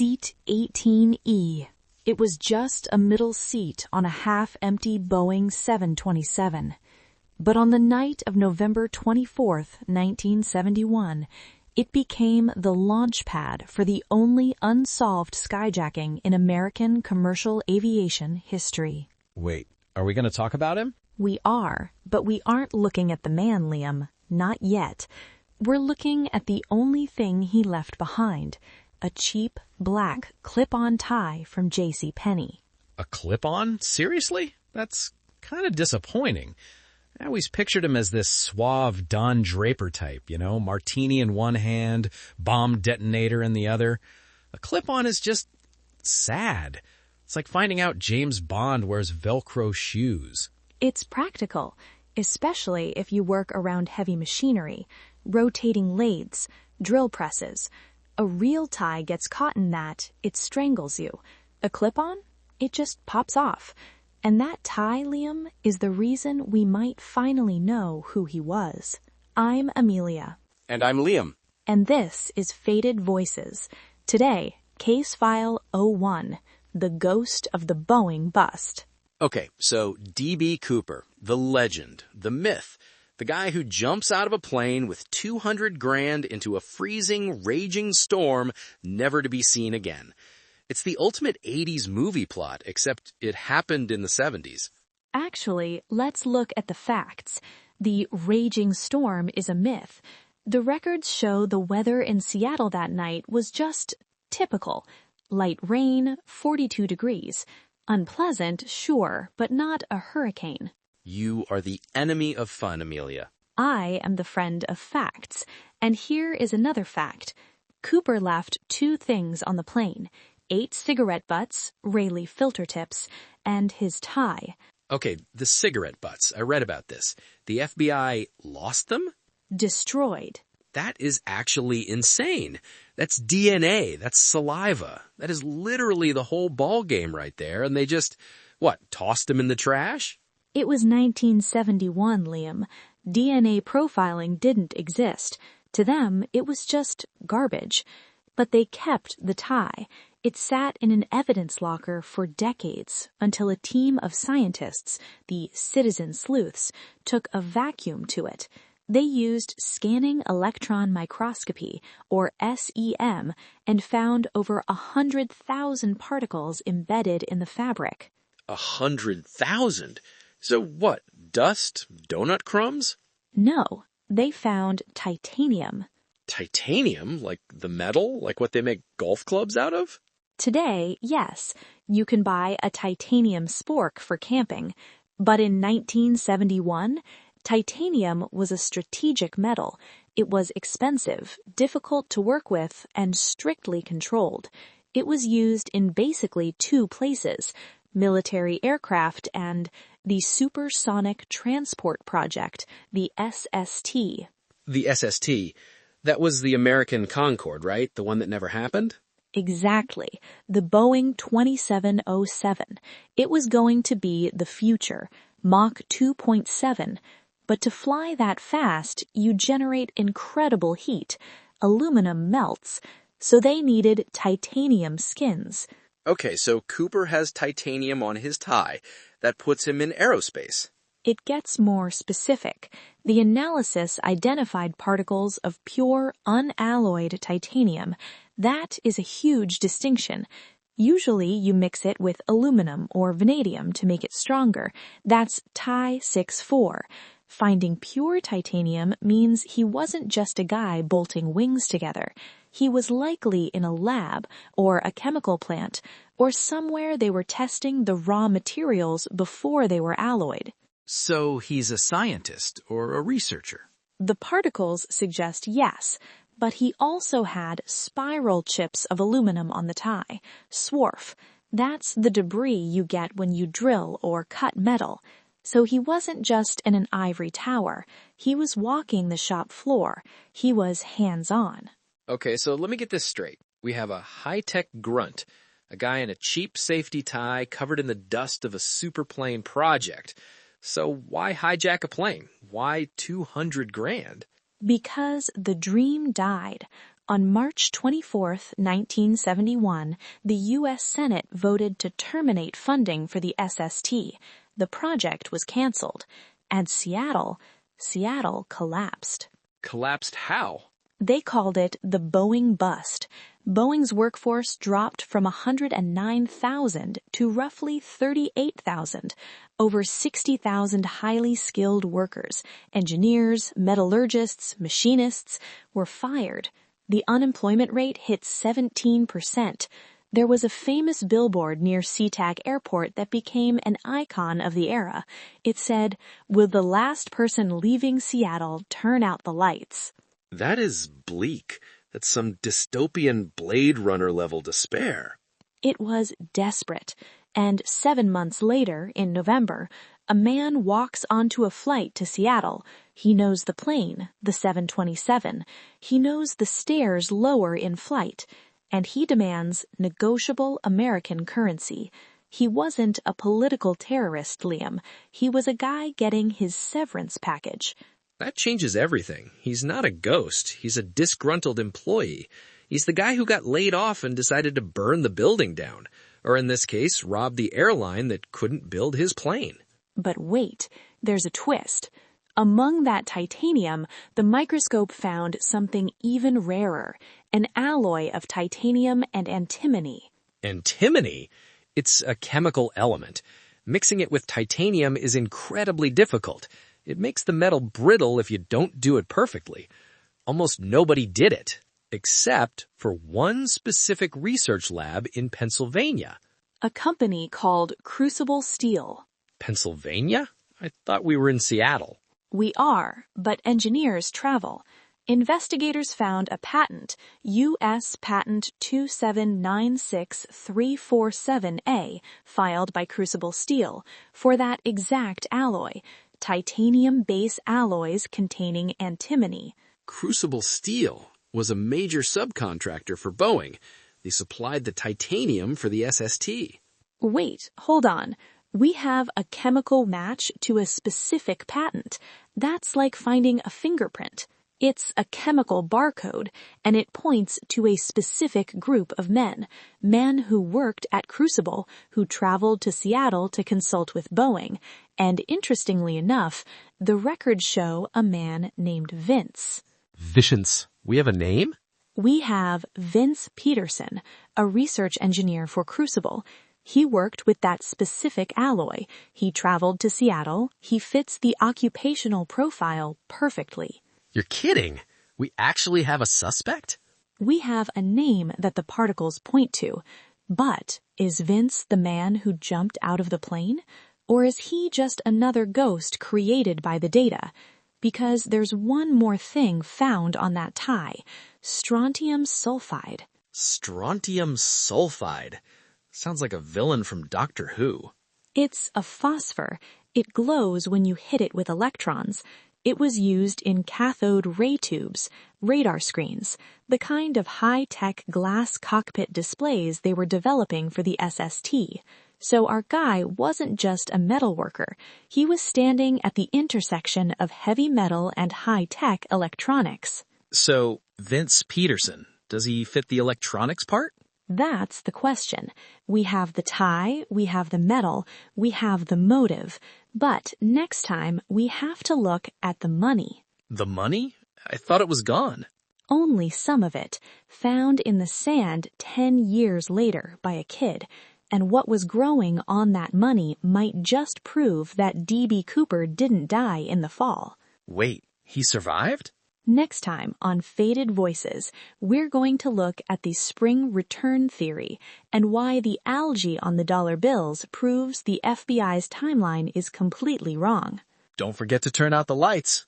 Seat 18E. It was just a middle seat on a half-empty Boeing 727. But on the night of November 24th, 1971, it became the launch pad for the only unsolved skyjacking in American commercial aviation history. Wait, are we going to talk about him? We are, but we aren't looking at the man, Liam. Not yet. We're looking at the only thing he left behind, a cheap, black, clip-on tie from JCPenney. A clip-on? Seriously? That's kind of disappointing. I always pictured him as this suave Don Draper type, martini in one hand, bomb detonator in the other. A clip-on is just sad. It's like finding out James Bond wears Velcro shoes. It's practical, especially if you work around heavy machinery, rotating lathes, drill presses. A real tie gets caught in that, it strangles you. A clip-on? It just pops off. And that tie, Liam, is the reason we might finally know who he was. I'm Amelia. And I'm Liam. And this is Faded Voices. Today, Case File 01, the ghost of the Boeing bust. Okay, so D.B. Cooper, the legend, the myth, the guy who jumps out of a plane with $200,000 into a freezing, raging storm never to be seen again. It's the ultimate 80s movie plot, except it happened in the 70s. Actually, let's look at the facts. The raging storm is a myth. The records show the weather in Seattle that night was just typical. Light rain, 42 degrees. Unpleasant, sure, but not a hurricane. You are the enemy of fun, Amelia. I am the friend of facts. And here is another fact. Cooper left 2 things on the plane: 8 cigarette butts, Rayleigh filter tips, and his tie. Okay, the cigarette butts. I read about this. The FBI lost them? Destroyed. That is actually insane. That's DNA. That's saliva. That is literally the whole ball game right there. And they just, tossed them in the trash? It was 1971, Liam. DNA profiling didn't exist. To them, it was just garbage. But they kept the tie. It sat in an evidence locker for decades until a team of scientists, the citizen sleuths, took a vacuum to it. They used scanning electron microscopy, or SEM, and found over 100,000 particles embedded in the fabric. 100,000? So what, dust? Donut crumbs? No, they found titanium. Titanium? Like the metal? Like what they make golf clubs out of? Today, yes, you can buy a titanium spork for camping. But in 1971, titanium was a strategic metal. It was expensive, difficult to work with, and strictly controlled. It was used in basically 2 places: military aircraft and the Supersonic Transport Project, the SST. The SST. That was the American Concorde, right? The one that never happened? Exactly. The Boeing 2707. It was going to be the future, Mach 2.7. But to fly that fast, you generate incredible heat. Aluminum melts, so they needed titanium skins. Okay, so Cooper has titanium on his tie. That puts him in aerospace. It gets more specific. The analysis identified particles of pure, unalloyed titanium. That is a huge distinction. Usually you mix it with aluminum or vanadium to make it stronger. That's Ti-64. Finding pure titanium means he wasn't just a guy bolting wings together. He was likely in a lab or a chemical plant or somewhere they were testing the raw materials before they were alloyed. So he's a scientist or a researcher? The particles suggest yes, but he also had spiral chips of aluminum on the tie, swarf. That's the debris you get when you drill or cut metal. So he wasn't just in an ivory tower. He was walking the shop floor. He was hands-on. Okay, so let me get this straight. We have a high-tech grunt, a guy in a cheap safety tie covered in the dust of a superplane project. So why hijack a plane? Why $200,000? Because the dream died. On March 24, 1971, the U.S. Senate voted to terminate funding for the SST. The project was canceled. And Seattle collapsed. Collapsed how? They called it the Boeing bust. Boeing's workforce dropped from 109,000 to roughly 38,000. Over 60,000 highly skilled workers, engineers, metallurgists, machinists, were fired. The unemployment rate hit 17%. There was a famous billboard near SeaTac Airport that became an icon of the era. It said, "Will the last person leaving Seattle turn out the lights?" That is bleak. That's some dystopian Blade Runner level despair. It was desperate. And 7 months later, in November, a man walks onto a flight to Seattle. He knows the plane, the 727. He knows the stairs lower in flight. And he demands negotiable American currency. He wasn't a political terrorist, Liam. He was a guy getting his severance package. That changes everything. He's not a ghost. He's a disgruntled employee. He's the guy who got laid off and decided to burn the building down. Or in this case, rob the airline that couldn't build his plane. But wait, there's a twist. Among that titanium, the microscope found something even rarer, an alloy of titanium and antimony. Antimony? It's a chemical element. Mixing it with titanium is incredibly difficult. It makes the metal brittle if you don't do it perfectly. Almost nobody did it, except for one specific research lab in Pennsylvania. A company called Crucible Steel. Pennsylvania? I thought we were in Seattle. We are, but engineers travel. Investigators found a patent, U.S. Patent 2796347A, filed by Crucible Steel, for that exact alloy, titanium base alloys containing antimony. Crucible Steel was a major subcontractor for Boeing. They supplied the titanium for the SST. Wait, hold on. We have a chemical match to a specific patent. That's like finding a fingerprint. It's a chemical barcode, and it points to a specific group of men who worked at Crucible, who traveled to Seattle to consult with Boeing. And interestingly enough, the records show a man named Vince. Vicious. We have a name? We have Vince Peterson, a research engineer for Crucible. He worked with that specific alloy. He traveled to Seattle. He fits the occupational profile perfectly. You're kidding. We actually have a suspect? We have a name that the particles point to. But is Vince the man who jumped out of the plane? Or is he just another ghost created by the data? Because there's one more thing found on that tie. Strontium sulfide. Strontium sulfide. Sounds like a villain from Doctor Who. It's a phosphor. It glows when you hit it with electrons. It was used in cathode ray tubes, radar screens, the kind of high-tech glass cockpit displays they were developing for the SST. So our guy wasn't just a metal worker. He was standing at the intersection of heavy metal and high-tech electronics. So, Vince Peterson, does he fit the electronics part? That's the question. We have the tie, we have the metal, we have the motive. But next time, we have to look at the money. The money? I thought it was gone. Only some of it, found in the sand 10 years later by a kid. And what was growing on that money might just prove that D.B. Cooper didn't die in the fall. Wait, he survived? Next time on Faded Voices, we're going to look at the spring return theory and why the algae on the dollar bills proves the FBI's timeline is completely wrong. Don't forget to turn out the lights.